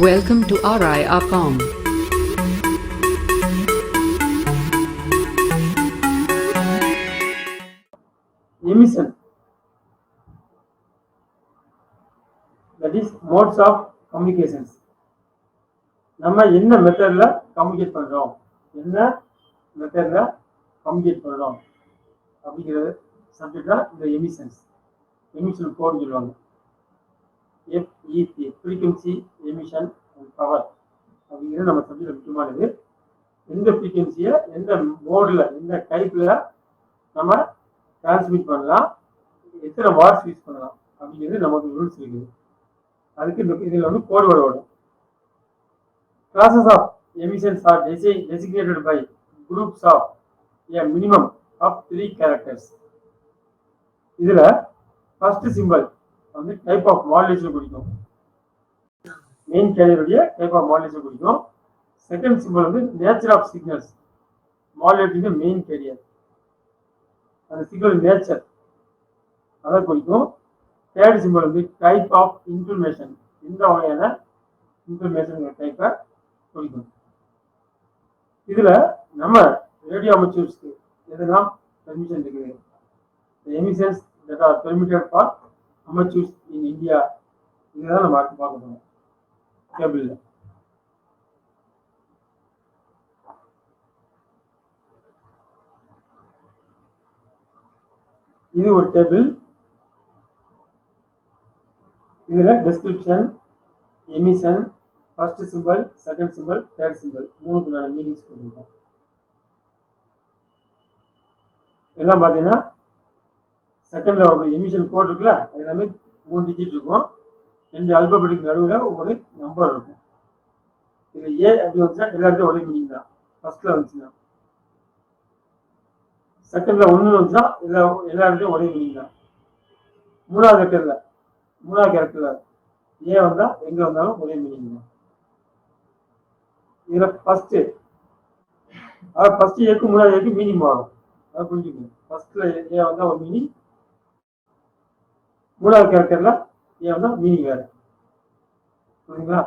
Welcome to RI.com. Emission, that is modes of communications. நம்ம என்ன மெத்தட்ல கம்யூனிகேட் பண்றோம், என்ன மெத்தட்ல கம்யூனிகேட் பண்றோம் அப்படிங்கிறது சப்ஜெக்ட் தான் இந்த எமிஷன்ஸ். எமிஷன் கோட்னு சொல்லுவாங்க. FEP, frequency, emission and power அப்படிங்கிறது நம்ம சப்ஜெக்ட் முக்கியமானது. எந்த ஃப்ரீக்வன்சியை எந்த மோடில் எந்த டைப்ல நம்ம டிரான்ஸ்மிட் பண்ணலாம், எத்தனை வாட்ஸ் யூஸ் பண்ணலாம் அப்படிங்கிறது நமக்கு ரூல்ஸ் இருக்குது. அதுக்கு இதில் வந்து கோட் வேர்டு வரும். Classes of emissions are designated by groups of a minimum of 3 characters. இதுல ஃபர்ஸ்ட் சிம்பிள் வந்து டைப் ஆஃப் மாடுலேஷன் குறிக்கும், மெயின் கேரியருடைய டைப் ஆஃப் மாடுலேஷன் குறிக்கும். செகண்ட் சிம்பிள் வந்து nature of signals modulating main carrier, அந்த signal nature அதை குறிக்கும். Third symbol வந்து டைப் ஆஃப் இன்ஃபர்மேஷன், எந்த வகையான இன்ஃபர்மேஷன் டைப்பை குறிக்கும். இதுல நம்ம ரேடியோ அமெச்சூர்ஸ்க்கு எதெல்லாம் பெர்மிஷன் இருக்குது, emissions that are permitted for amateurs in India, இதுதான் நம்ம பார்க்க போறோம் டேபிள்ல. இது ஒரு டேபிள். இதுல description, emission, first symbol, second symbol, third symbol, மூணுக்குள்ள மீனிங்ஸ் கொடுத்துருக்கோம். எல்லாம் பார்த்தீங்கன்னா செகண்ட்ல ஒரு எமிஷன் கோட் இருக்குல்ல, அது எல்லாமே 3 டிஜிட் இருக்கும். 2 அல்பபெட்டிக் நடுவில் ஒரு நம்பர் இருக்கும். இது ஏ அப்படி வந்துச்சுன்னா எல்லாருக்கும் ஒரே மீனிங் தான். ஃபர்ஸ்ட்ல வந்துச்சுன்னா, செகண்ட்ல 1 வந்துச்சுன்னா எல்லாருக்கும் ஒரே மீனிங் தான். மூணாவது கேரக்டர்ல ஏ வந்தா எங்க வந்தாலும் ஒரே மீனிங் தான். இதுல ஃபர்ஸ்ட் ஏக்கு மூணாவது ஏக்கு மீனிங் மாறும், அதை புரிஞ்சுக்கணும். ஃபர்ஸ்ட்ல ஏ வந்தா ஒரு மீனிங், மூணாவது கேரக்டர்ல ஏ வந்தா மீனிங் வேற, புரியுங்களா?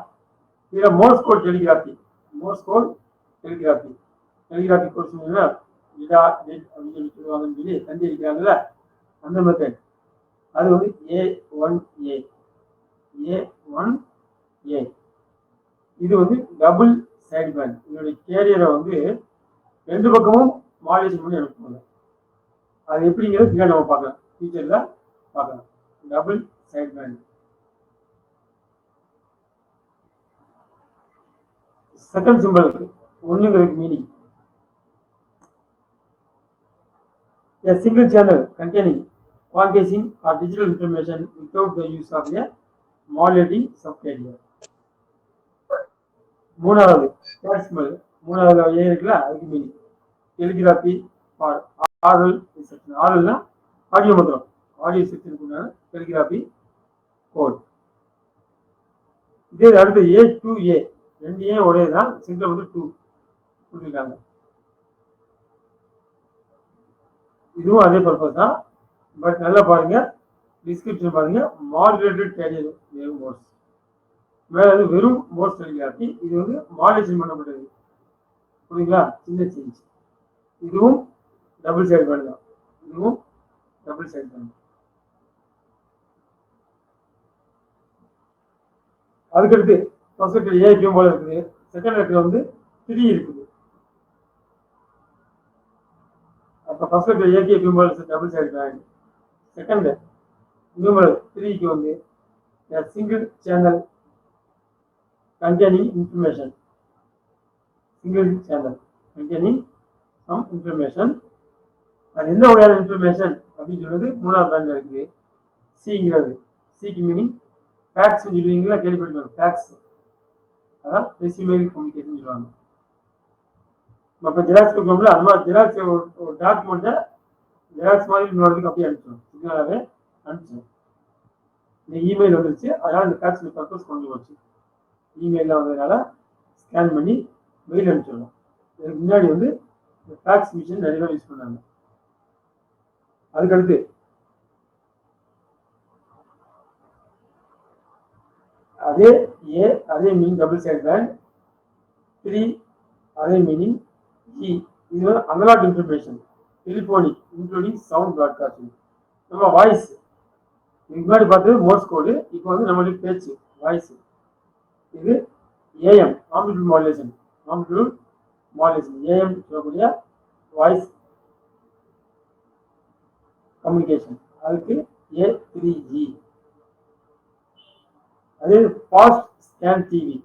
இதுல மோர்ஸ் கோட் டெலிகிராஃபி கோட் சொன்னீங்கன்னா இதா டெட் அப்படின்னு சொல்லி சொல்லுவாங்கன்னு சொல்லி தந்தி அடிக்கிறாங்கல்ல, அந்த மெத்தட். அது வந்து A1A. இது வந்து டபுள் சைடு பேண்ட். இதனுடைய கேரியரை வந்து 2 பக்கமும் மாடுலேஷன் பண்ணி அனுப்புவாங்க. அது எப்படிங்கிறது பின்னாடி நம்ம பார்க்கலாம், ஃபியூச்சர்ல பார்க்கலாம். Double side band. செகண்ட் சிம்பிளுக்கு 1ங்கிறதுக்கு meaning a single channel containing quantizing or digital information without the use of a modulating subcarrier. மூணாவது தேர்ட் சிம்பிள், மூணாவது ஏ இருக்குல்ல, அதுக்கு meaning telegraphy for aural reception. ஆரல்னா ஆடியோ மாத்திரம், ஆடியோ ரிசெப்ஷனுக்கு டெலிகிராஃபி கோட். இதே அடுத்து A2A, 2 ஏ ஒரே தான், சிங்கிள் வந்து 2 கொடுத்துருக்காங்க. இதுவும் அதே பர்பஸ் தான். பட் நல்லா பாருங்க, டிஸ்கிரிப்ஷன் பாருங்க. மாடுலேட்டட் கேரியர் வேவ் மோட்ஸ், மேல வந்து வெறும் மோட்ஸ் டெலிகிராஃபி. இது வந்து மாடுலேஷன் பண்ணப்பட்டது, புரியுங்களா? சின்ன சேஞ்ச். இதுவும் டபுள் சைடு பேண்ட் தான், இதுவும் டபுள் சைடு பேண்ட். அதுக்கடுத்து ஃபர்ஸ்ட் லெட்டர் ஏ எப்பயும் போல இருக்குது, செகண்ட் லெட்டர் வந்து 3 இருக்குது. அப்போ ஃபர்ஸ்ட் லெட்டர் ஏக்கு எப்பயும் போல double side band. Second numeral 3க்கு வந்து single channel containing information, single channel containing some information. அது என்ன வகையான இன்ஃபர்மேஷன் அப்படின்னு சொல்றது மூணாவது பேண்ட்ல இருக்குது. சிங்கிறது, சிக்கு மீனிங் ஃபேக்ஸ் சொல்லுவீங்களா, கேள்விப்பட்டிருக்கோம். ஃபேக்ஸ் அதான் ரெசியூமரி கம்யூனிகேஷன் சொல்லுவாங்க. இப்போ ஜெராக்ஸ் கொடுக்கணும்ல, அந்த மாதிரி ஜெராக்ஸ் ஒரு டாக்குமெண்ட்டை ஜெராக்ஸ் மாதிரி இன்னொருக்கு அப்படியே அனுப்பிச்சிடும், சிக்னலாகவே அனுப்பிச்சிடும். இந்த இமெயில் வந்துருச்சு, அதனால இந்த ஃபேக்ஸ் பர்பஸ் கொண்டு போச்சு. இமெயிலில் வந்ததுனால ஸ்கேன் பண்ணி மெயில் அனுப்பிச்சிடணும். இதுக்கு முன்னாடி வந்து ஃபேக்ஸ் மிஷின் நிறைய பேர் யூஸ் பண்ணாங்க. அதுக்கடுத்து அதே ஏ அதே மீனிங் டபுள் சைட் பேண்ட். 3 அதே மீனிங். இ இது வந்து analog information telephonic including sound broadcasting. நம்ம வாய்ஸ் இதுக்கு முன்னாடி பார்த்தது மோர்ஸ் கோடு, இப்போ வந்து நம்மளுக்கு பேச்சு வாய்ஸ். இது AM amplitude modulation. Amplitude modulation AM சொல்லக்கூடிய வாய்ஸ் கம்யூனிகேஷன். அதுக்கு A3G. அதே fast scan TV.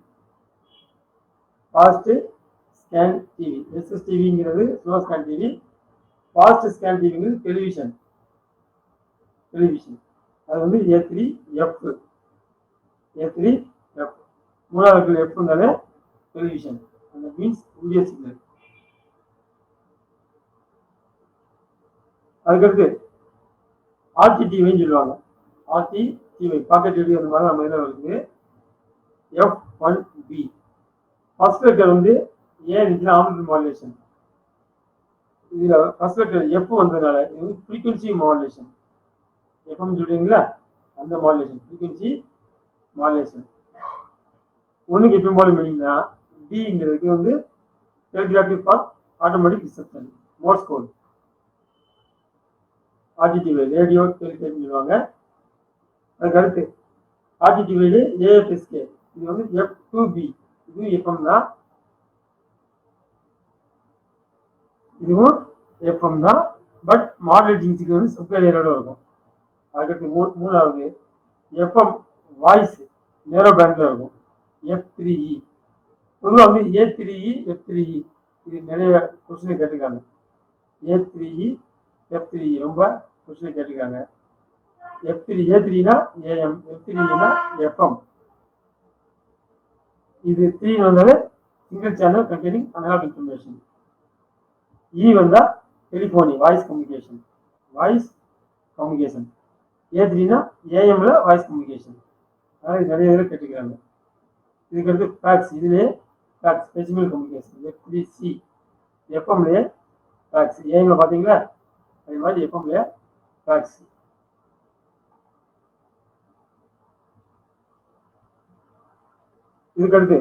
Fast scan TV எஸ்எஸ்டிவிங்கிறது slow scan TV. Fast scan டிவிங்கிறது டெலிவிஷன். அது வந்து A3F. A3F மூணாவது எஃப்னாலே டெலிவிஷன். அந்த மீன்ஸ் வீடியோ சிக்னல். அதுக்கடுத்து ஆர்டிடிவின்னு சொல்லுவாங்க. ஆர்டிடிவி பாக்கெட் ரேடியோ அந்த மாதிரி நம்ம இதில் இருக்குது. F1B ஃபர்ஸ்ட் லெட்டர் வந்து ஏன் இருந்துச்சுன்னா ஆம்பிளிட்யூட் மாடுலேஷன். இதில் ஃபர்ஸ்ட் லெட்டர் எஃப் வந்ததுனால இது வந்து ஃப்ரீக்வன்சி மாடுலேஷன். எஃப்எம் சொல்றீங்களா அந்த மாடுலேஷன் ஃப்ரீக்வன்சி மாடுலேஷன். ஒன்றுக்கு எப்பயும் போல மீனிங்னா டிங்கிறதுக்கு வந்து telegraphy for automatic reception Morse code. RTTV radio telegraphy சொல்லுவாங்க. அதுக்கு அடுத்து ஆர்டிடிவிலே ஏஎஃப்எஸ்கே இது வந்து F2B. இதுவும் எஃப்எம் தான், இதுவும் எஃப்எம் தான். பட் மாடுலேட்டிங் சிக்னல் வந்து சப்ளையரோட இருக்கும். அதுக்கடுத்து மூணாவது எஃப்எம் வாய்ஸ் நேரோ பேண்ட்ல இருக்கும். F3E பொதுவாக வந்து A3E F3E இது நிறைய கொஸ்டின் கேட்டிருக்காங்க. A3E F3E ரொம்ப கொஸ்டின் கேட்டிருக்காங்க. A3னா AM, F3னா FM. இது 3 வந்தாலே single channel containing analogue information. E வந்தா டெலிஃபோனி வாய்ஸ் கம்யூனிகேஷன். A3னா ஏஎம்ல வாய்ஸ் கம்யூனிகேஷன். அதாவது நிறைய பேர் கேட்டுக்கிறாங்க. இதுக்கு அடுத்து ஃபேக்ஸ். இதுலேயே ஃபேக்ஸ் ஸ்பெசிபிள் கம்யூனிகேஷன். F3C எஃப்எம்லேயே ஃபேக்ஸ். ஏஎம்ல பார்த்தீங்களா அதே மாதிரி எஃப்எம்லேயே ஃபேக்ஸ். இதுக்கடுத்து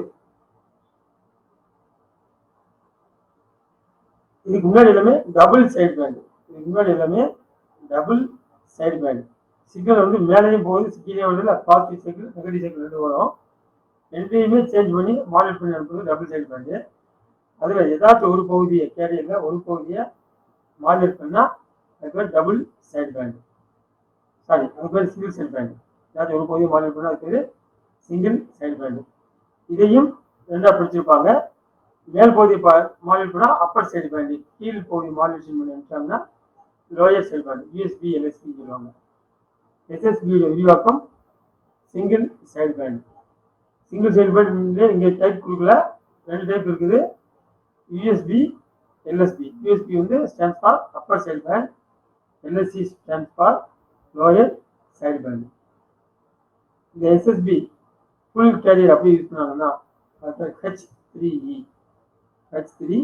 இதுக்கு முன்னாடி எல்லாமே டபுள் சைடு பேண்ட். சிக்னல் வந்து மேலேயும் போகுது, கீழே வந்து பாசிட்டிவ் சைக்கிள் நெகட்டிவ் சைக்கிள் ரெண்டு வரும். ரெண்டையுமே சேஞ்ச் பண்ணி மாடல் பண்ணி அனுப்புறது டபுள் சைடு பேண்டு. அதில் ஏதாச்சும் ஒரு பகுதியை கேரியரில் ஒரு பகுதியை மாடல் பண்ணால் அதுக்கு பேர் டபுள் சைடு பேண்டு. அது பேர் சிங்கிள் சைடு பேண்டு. ஏதாச்சும் ஒரு பகுதியை மாடல் பண்ணால் அது பேர் சிங்கிள் சைடு பேண்டு. இதையும் ரெண்டா பிடிச்சிருப்பாங்க. மேல் பகுதி மாடல் பண்ணா அப்பர் சைடு பேண்ட், கீழ் பகுதி மாடுலேஷன் பண்ணி அனுப்பிச்சாங்கன்னா lower side band. USB LSB சொல்லுவாங்க. எஸ்எஸ்பி விரிவாக்கம் single side band. Single side band இங்கே டைப் கொடுக்கல, ரெண்டு டைப் இருக்குது. USB LSB. யூஎஸ்பி வந்து stands for upper side band, LSC stands for lower side band. இந்த எஸ்எஸ்பி ஃபுல் கேரியர் அப்படி use பண்ணாங்கன்னா H3E.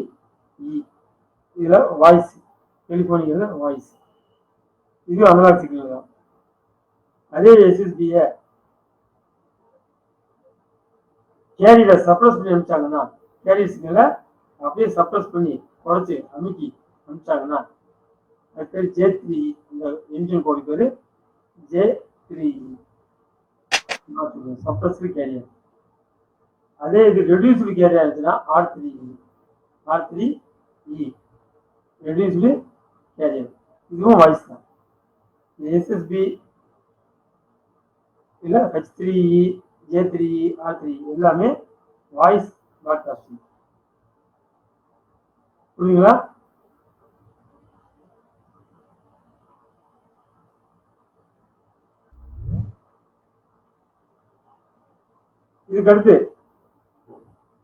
இதில் வாய்ஸ் டெலிஃபோனிக்கிறது வாய்ஸ். இது அனலாக் சிக்னல் தான். அதே எஸ்எஸ்பியை கேரியரை சப்ரஸ் பண்ணி அனுப்பிச்சாங்கன்னா கேரியர் சிக்னலை அப்படியே சப்ரஸ் பண்ணி குறைச்சி அமுக்கி அனுப்பிச்சாங்கன்னா அது பேர் J3E. இந்த என்ஜின் கோடு பேர் J3E சப்ரஸ்டு கேரியர். அதே இது ரெடியூஸ்டு கேரியர் இருந்துச்சுன்னா R3E ரெடியூஸ்டு கேரியர். இதுவும் வாய்ஸ் தான். எஸ்எஸ்பி இல்ல H3E J3E R3E எல்லாமே வாய்ஸ் ப்ராட்காஸ்டிங். புரியுங்களா? இதுக்கடுத்து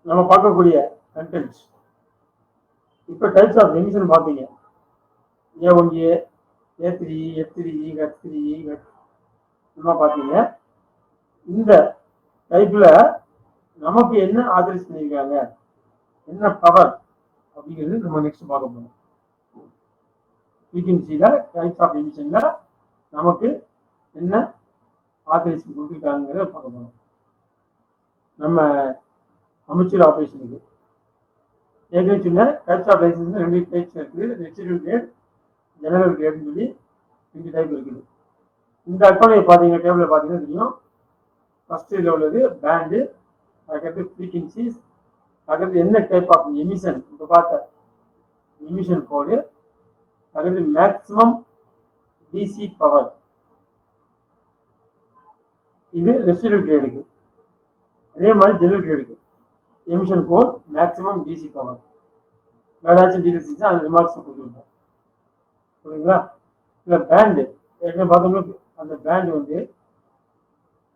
நம்ம பார்க்கக்கூடிய கண்டென்ட்ஸ். இப்போ டைப்ஸ் ஆஃப் எமிஷன் பார்த்தீங்க. A1A, A3E, F3E, H3E பார்த்தீங்க. இந்த டைப்ல நமக்கு என்ன ஆதரைஸ் பண்ணியிருக்காங்க, என்ன பவர் அப்படிங்கிறது நம்ம நெக்ஸ்ட் பார்க்க போறோம். ஃப்ரீக்வன்சியில டைப்ஸ் ஆஃப் எமிஷன்ல நமக்கு என்ன ஆதரைஸ் கொடுத்துருக்காங்கிறத பார்க்க போறோம். நம்ம அமைச்சர் ஆப்ரேஷனுக்கு. ஏற்கனவே சொன்ன டைப்ஸ் ஆஃப் லைசன்ஸ் 2 டைப்ஸ் இருக்குது. ரெசிடென்ட் கிரேட், ஜெனரல் கிரேட்னு சொல்லி 2 டைப் இருக்குது. இந்த அட்டவணையை பார்த்தீங்கன்னா டேபிளில் பார்த்தீங்கன்னா தெரியும். ஃபர்ஸ்ட் இதில் உள்ளது பேண்டு, அதுக்கடுத்து ஃப்ரீக்வன்சிஸ், அதுக்கடுத்து என்ன டைப் ஆஃப் எமிஷன், இப்போ பார்த்த எமிஷன் கோடு, அதுக்கடுத்து மேக்ஸிமம் டிசி பவர், இது ரெசிடென்ட் கிரேடுக்கு. அதே மாதிரி ஜெனரல் கிரேடுக்கு emission code, maximum DC power. வேற ஏதாச்சும் டீடைல்ஸ் அந்த ரிமார்க்ஸ் கொடுத்துருப்போம். புரியுங்களா? இல்லை பேண்டு ஏற்கனவே பார்த்தோம்னா அந்த பேண்ட் வந்து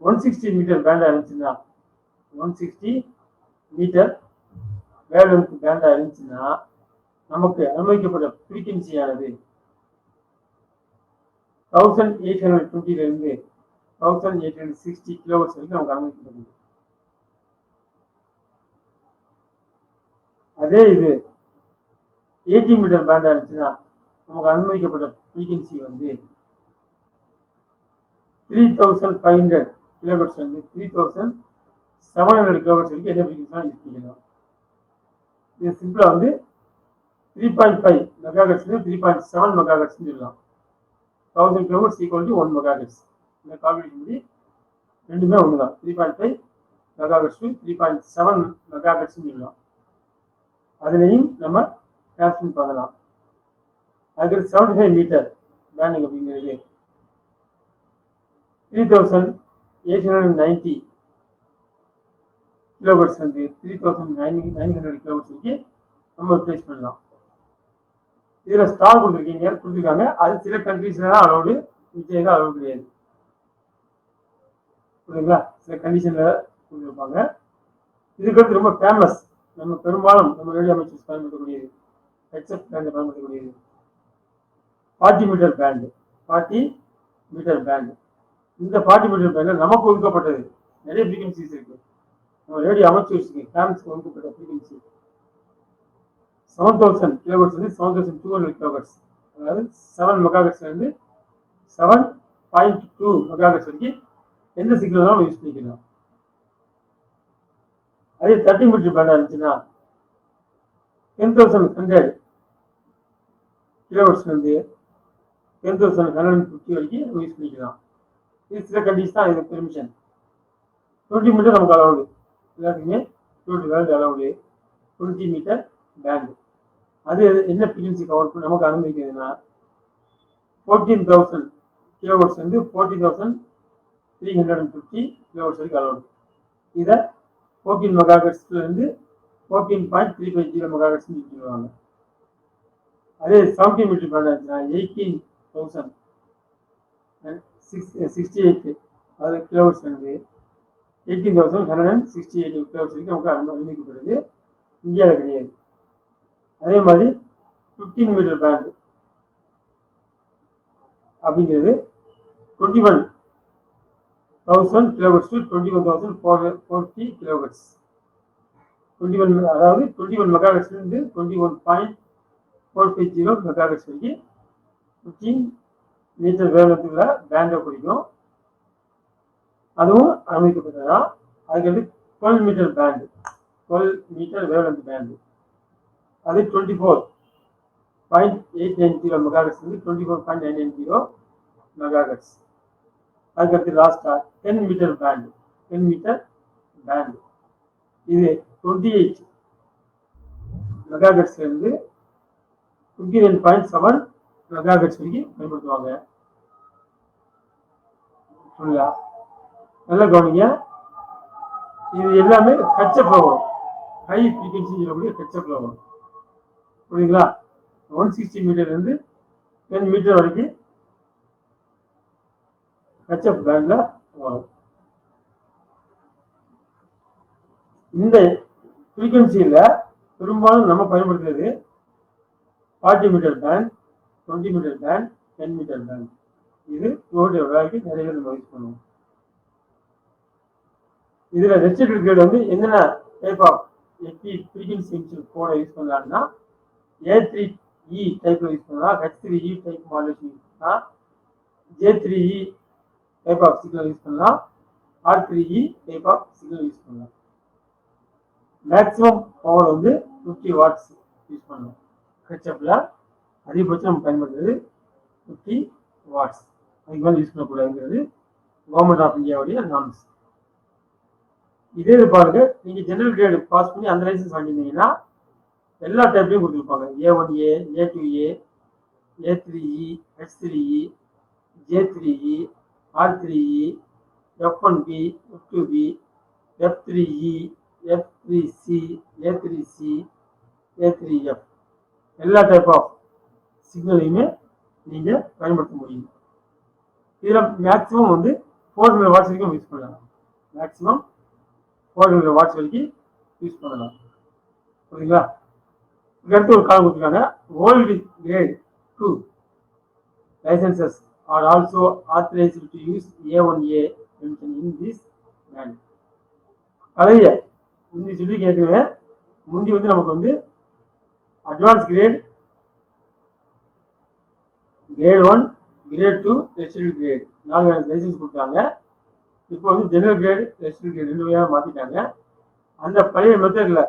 160 மீட்டர் பேண்டா இருந்துச்சுன்னா, 160 மீட்டர் வேவ்லென்த் பேண்டா இருந்துச்சுன்னா நமக்கு அனுமதிக்கப்பட்ட ஃப்ரீக்வன்சியானது 1820 இருந்து 1860 கிலோவாட்ஸ் வரைக்கும் நமக்கு அனுமதிக்கப்படுது. அதே இது 80 மீட்டர் பேண்டா இருந்துச்சுன்னா நமக்கு அனுமதிக்கப்பட்ட ஃப்ரீக்வன்சி வந்து 3500 கிலோவாட்ஸ் வந்து 3700 கிலோவாட்ஸ் வரைக்கும் என்ன ஃப்ரீக்வன்சி யூஸ் பண்ணிக்கலாம். இது சிம்பிளா வந்து 3.5 மெகாஹெர்ட்ஸ் 3.7 மெகாஹெர்ட்ஸ் சொல்லலாம். 1000 கிலோவாட்ஸ் ஈக்குவல் டு 1 மெகாஹெர்ட்ஸ். இந்த கால்குலேஷன் படி ரெண்டுமே ஒண்ணுதான். 3.5 மெகாஹெர்ட்ஸ் 3.7 மெகாஹெர்ட்ஸ் சொல்லலாம். அதுலேயும் நம்ம டிரான்ஸ்மிட் பண்ணலாம். அதுக்கு 75 மீட்டர் பேண்டிங் அப்படிங்கிறது 3890 கிலோவாட்ஸ் வந்து 3900 கிலோவாட்ஸ் வரைக்கும் நம்ம ரிப்ளேஸ் பண்ணலாம். இதுல ஸ்டார் கொடுத்துருக்காங்க. அது சில கண்ட்ரீஸ்ல தான் அலோடு, மிச்சம் அலோடு கிடையாது. புரியுங்களா? சில கண்டிஷன்ல கொடுத்துருப்பாங்க. இதுக்கு ரொம்ப ஃபேமஸ், நம்ம பெரும்பாலும் நம்ம ரேடியோ அமைச்சர்ஸ் பயன்படுத்தக்கூடியது, ஹெட்செட் பேண்ட் பயன்படுத்தக்கூடியது 40 மீட்டர் பேண்டு. 40 metre pant. இந்த 40 மீட்டர் பேண்ட்ல நமக்கு ஒதுக்கப்பட்டது நிறைய ஃப்ரீக்வன்சிஸ் இருக்கு. நம்ம ரேடியோ அமைச்சர்ஸ்க்கு ஃபேன்ஸ்க்கு ஒதுக்கப்பட்ட ஃப்ரீக்வன்சி 7000 கிலோவாட்ஸ் வந்து 7200 கிலோவாட்ஸ், அதாவது 7 மெகாஹெர்ட்ஸ்ல இருந்து 7.2 மெகாஹெர்ட்ஸ் வரைக்கும் எந்த சிக்னலும் யூஸ் பண்ணிக்கலாம். அதே 30 மீட்டர் பேண்டா இருந்துச்சுன்னா 10100 கிலோவாட்ஸ்ல இருந்து 10150 வரைக்கும் நம்ம யூஸ் பண்ணிக்கலாம். இது சில கண்டிஷன் தான், இது பெர்மிஷன். 20 மீட்டர் நமக்கு அலவுடு, எல்லாத்துக்குமே 20 வேர்ல்டு அலவுடு 20 மீட்டர் பேண்டு. அது என்ன ஃப்ரீக்வன்சி கவர் பண்ணி நமக்கு அனுமதிக்குதுன்னா 14000 கிலோவாட்ஸ் வந்து 10350 கிலோவாட்ஸ் வரைக்கும் அலவுடு. இதை 14 மெகாஹெர்ட்ஸ்ல இருந்து 14.350 மெகாஹெர்ட்ஸ் சொல்லுவாங்க. அதே 70 மீட்டர் பேண்டா இருந்துச்சுன்னா 18068 அது கிலோவாட்ஸ் வந்து 18168 கிலோவாட்ஸ் வரைக்கும் நமக்கு அனுமதிக்கப்படுது. இந்தியாவில் கிடையாது. அதே மாதிரி 15 மீட்டர் பேண்ட் அப்படிங்கிறது 21,000 கிலோவாட்ஸ் டு 21,440 கிலோவாட்ஸ். 21 அதாவது 21 மெகாஹெர்ட்ஸ்ல இருந்து 21.450 மெகாஹெர்ட்ஸ் வரைக்கும் 15 மீட்டர் வேவ்லென்த்ல பேண்டை பிடிக்கும். அதுவும் அனுமதிக்கப்பட்டதா. அதுக்கு 12 meter band, 12 meter wavelength band, அது 24.890 மெகாஹெர்ட்ஸ் இருந்து 24.990 மெகாஹெர்ட்ஸ். அதுக்கடுத்து லாஸ்டா 10 மீட்டர் பேண்டு, 10 மீட்டர் பேண்டு, இது 28 மெகாஹெர்ட்ஸ்ல இருந்து 59.7 மெகாஹெர்ட்ஸ் வரைக்கும் பயன்படுத்துவாங்க. புரியுதா? நல்லா கவனிங்க. இது எல்லாமே கச்சப்ல வரும், ஹை ஃப்ரீக்வன்சி சொல்லக்கூடிய கச்சப்ல வரும். புரியுங்களா? 160 மீட்டர்ல இருந்து 10 மீட்டர் வரைக்கும் ஹெச்எஃப் பேண்ட்ல வரும். இந்த ஃப்ரீக்வன்சியில பெரும்பாலும் நம்ம பயன்படுத்துறது 40 meter band, 20 meter band, 10 meter band. இது ரோடு வேலைக்கு நிறைய நம்ம யூஸ் பண்ணுவோம். இதுல ரெஸ்ட்ரிக்டட் கிரேட் வந்து என்னென்ன டைப் ஆஃப் ஃப்ரீக்வன்சி கோட யூஸ் பண்ணலாம்னா A3E டைப்ல யூஸ் பண்ணலாம், H3E டைப் மாடுலேஷன் யூஸ் பண்ணலாம், J3E type of signal use பண்ணலாம், R3E type of signal use பண்ணலாம். மேக்ஸிமம் பவர் வந்து 50 வாட்ஸ் யூஸ் பண்ணணும். ஹெச்எஃப்ல அதிகபட்சம் நம்ம பயன்படுத்துறது 50 வாட்ஸ், அதுக்கு மேலே யூஸ் பண்ணக்கூடாதுங்கிறது கவர்மெண்ட் ஆஃப் இந்தியாவுடைய நார்ம்ஸ். இதே இது பாருங்க, நீங்க ஜெனரல் கிரேடு பாஸ் பண்ணி அந்த லைசன்ஸ் வாங்கியிருந்தீங்கன்னா எல்லா டைப்லையும் கொடுத்துருப்பாங்க. A1A, A2A, A3E, H3E, J3E, R3E, F1B, F2B, F3E, F3C, A3C, A3F, எல்லா டைப் ஆஃப் சிக்னலையுமே நீங்க பயன்படுத்த முடியும். இதுல மேக்சிமம் வந்து 400 வாட்ஸ் வரைக்கும் யூஸ் பண்ணலாம். மேக்சிமம் 400 வாட்ஸ் வரைக்கும் யூஸ் பண்ணலாம். புரியுங்களா? இதுக்கடுத்து ஒரு காலம் கொடுத்துருக்காங்க. World grade 2 licenses are also authorized to use A1A in this band. பழைய முந்தி சொல்லி கேட்குறேன். முந்தி வந்து நமக்கு வந்து advance grade, grade 1, grade 2, resident grade 4 license கொடுத்தாங்க. இப்போ வந்து ஜெனரல் கிரேட், ரெசிடென்ட் கிரேட் 2 வகையாக மாற்றிட்டாங்க. அந்த பழைய மெத்தடில்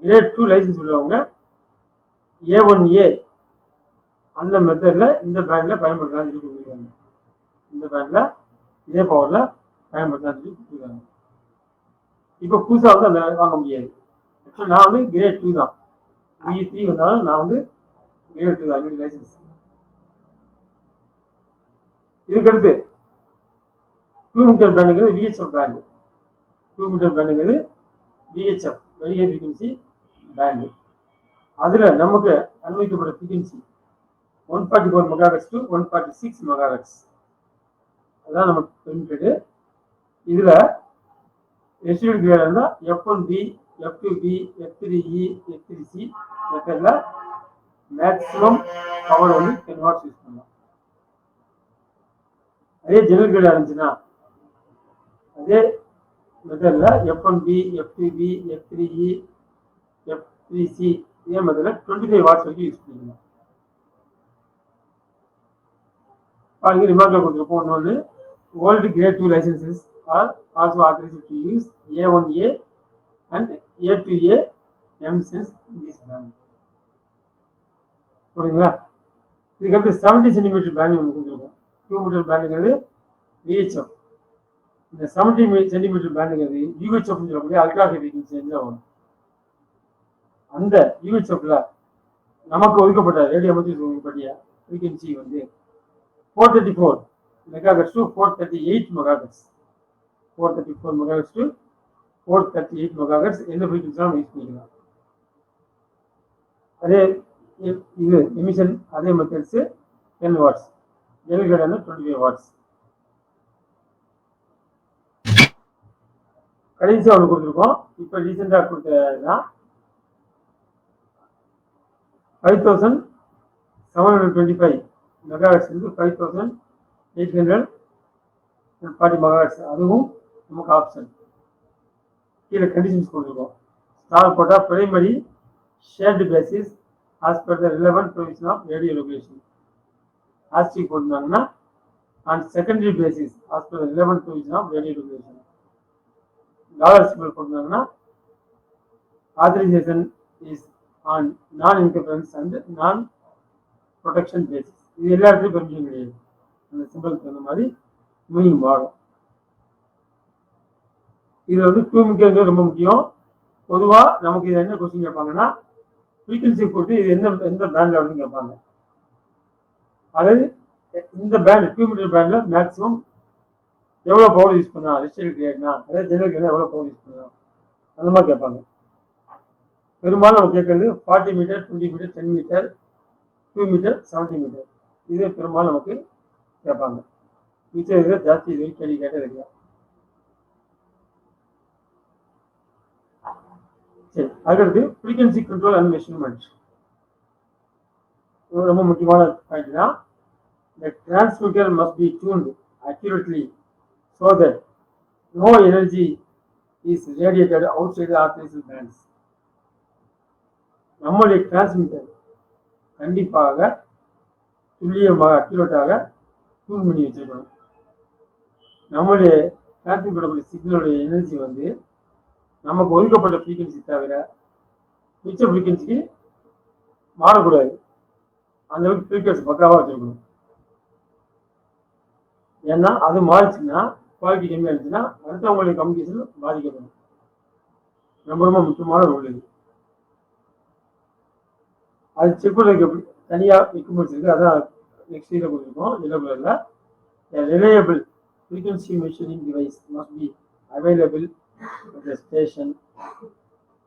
கிரேட் 2 லைசன்ஸ் உள்ளவங்க A1A அந்த மெத்தடில் இந்த பேங்க்ல பயன்படுத்தலாம் சொல்லி கொடுத்துருக்காங்க. இந்த பேங்க்ல இதே பவர்ல பயன்படுத்தலாம் சொல்லி கொடுத்துருக்காங்க. இப்போ புதுசாக வந்து அந்த வாங்க முடியாது. ஆக்சுவலி நான் வந்து கிரேட் 2 தான், B3 வந்தாலும் நான் வந்து கிரேட் 2 தான் என்னுடைய லைசன்ஸ். இதுக்கடுத்து 2 மீட்டர் பேண்டுங்கிறது VHF பேண்டு. 2 மீட்டர் பேண்டுங்கிறது VHF, very high frequency band. அதுல நமக்கு அனுமதிக்கப்பட்ட ஃப்ரீக்வன்சி 144 MHz to 146 MHz. அதான் நமக்கு பெர்மிட்டடு. இதுல ரெசிடென்ட் கிரேட் இருந்தா F1B, F2B, F3E, F3C மெத்தட்ல மேக்ஸிமம் பவர் வந்து 10 வாட்ஸ் யூஸ் பண்ணலாம். அதே ஜெனரல் கிரேட் இருந்துச்சுன்னா அதே மெத்தட்ல F1B, F2B, F3E, F3C இதே மெத்தட்ல 25 வாட்ஸ் வரைக்கும் யூஸ் பண்ணிக்கலாம். பாருங்க, ரிமார்க்ல கொடுத்துருப்போம். ஒன்று world grade 2 licences are also authorised to use A1A and A2A emissions in this band. புரியுங்களா? இதுக்கடுத்து 70 சென்டிமீட்டர் பேண்ட் ஒன்று கொடுத்துருக்கோம். 2 மீட்டர் பேண்டுங்கிறது VHF. இந்த 70 சென்டிமீட்டர் பேண்டுங்கிறது UHF சொல்லக்கூடிய அல்ட்ரா ஹை ஃப்ரீக்வன்சி வரும். அந்த UHFல நமக்கு ஒதுக்கப்பட்ட ரேடியோ அமைச்சர் ஒதுக்கப்பட்ட ஃப்ரீக்வன்சி வந்து 434 MHz to 438 MHz. 434 MHz to 438 MHz எந்த ஃப்ரீக்வன்சி நம்ம யூஸ் பண்ணிக்கலாம். அதே இது எமிஷன் அதே மெத்தட்ஸ் 10 வாட்ஸ், ஜெனரல் கிரேட் வந்து 25 வாட்ஸ். கடைசியாக ஒன்று கொடுத்துருக்கோம். இப்போ ரீசெண்டாக கொடுத்ததுதான் 5725 MHz இருந்து 5840 MHz. அதுவும் நமக்கு ஆப்ஷன். கீழே கண்டிஷன்ஸ் கொடுத்துருக்கோம். ஸ்டார் போட்டா primary shared basis as per the relevant provision of radio location. Asterisk போட்டிருந்தாங்கன்னா and secondary basis as per the relevant provision of radio location. Dollar symbol போட்டிருந்தாங்கன்னா authorisation is on non interference and non protection basis. இது எல்லா இடத்துலையும் permission கிடையாது. அந்த சிம்பிளுக்கு தகுந்த மாதிரி meaning மாறும். இது வந்து 2 மீட்டர் ரொம்ப முக்கியம். பொதுவாக நமக்கு இது என்ன கொஸ்டின் கேட்பாங்கன்னா ஃப்ரீக்வன்சி போட்டு இது எந்த பேண்ட்ல வந்து கேட்பாங்க. அதாவது இந்த பேண்ட் 2 மீட்டர் பேண்ட்ல மேக்ஸிமம் எவ்வளோ பவர் யூஸ் பண்ணலாம், ரெசிடென்ட் கிரேட்னா அதாவது ஜெனரல் கிரேட்னா எவ்வளோ பவர் யூஸ் பண்ணலாம் அந்த மாதிரி கேட்பாங்க. பெரும்பாலும் நம்ம கேட்கறது 40 meter, 20 meter, 10 meter, 2 meter, 70 meter. இது பெரும்பாலும் நமக்கு கேட்பாங்க. மிச்சம் இதில் ஜாஸ்தி இது கேள்வி கேட்டது இல்லை. சரி, அடுத்தது ஃப்ரீக்வன்சி கண்ட்ரோல் அண்ட் மெஷர்மெண்ட். ரொம்ப முக்கியமான பாயிண்ட் தான். The transmitter must be tuned accurately so that no energy is radiated outside the authorized bands. நம்முடைய டிரான்ஸ்மிட்டர் கண்டிப்பாக துல்லியமாக அக்யூரேட்டாக டியூன் பண்ணி வச்சிருக்கணும். நம்முடைய டிரான்ஸ்மிட் பண்ணக்கூடிய சிக்னலுடைய எனர்ஜி வந்து நமக்கு ஒதுக்கப்பட்ட ஃப்ரீக்வன்சி தவிர மிச்ச ஃப்ரீக்வன்சிக்கு மாறக்கூடாது. அந்த அளவுக்கு ஃப்ரீக்வன்சி பக்காவாக வச்சுருக்கணும். ஏன்னா அது மாறிச்சுன்னா குவாலிட்டி கம்மியாக இருந்துச்சுன்னா அடுத்தவங்களுடைய கம்யூனிகேஷன் பாதிக்கப்படும். ரொம்ப ரொம்ப முக்கியமான ரோல் இது. அது செக் பண்ணுறதுக்கு தனியாக எக்யூப்மெண்ட்ஸ் இருக்குது. அதான் நெக்ஸ்ட் இதில் கொடுத்துருக்கோம். இதில் reliable frequency measuring device must be available at the station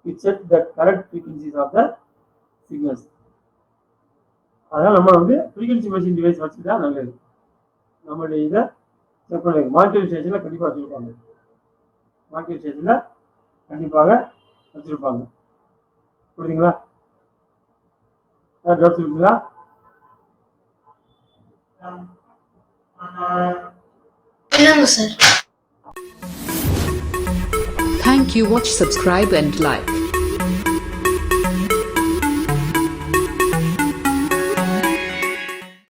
to check the correct frequencies of the signals. அதனால் நம்ம frequency measuring device வச்சுதான் நல்லது. நம்மளுடைய இதை செக் பண்ணுறது மார்க்கெட் ஸ்டேஷனில் கண்டிப்பாக வச்சுருப்பாங்க. மார்க்கெட் ஸ்டேஷனில் கண்டிப்பாக வச்சுருப்பாங்க. புரியுதுங்களா? டவுட்ஸ் இருக்குங்களா? Thank you. Watch, subscribe and like.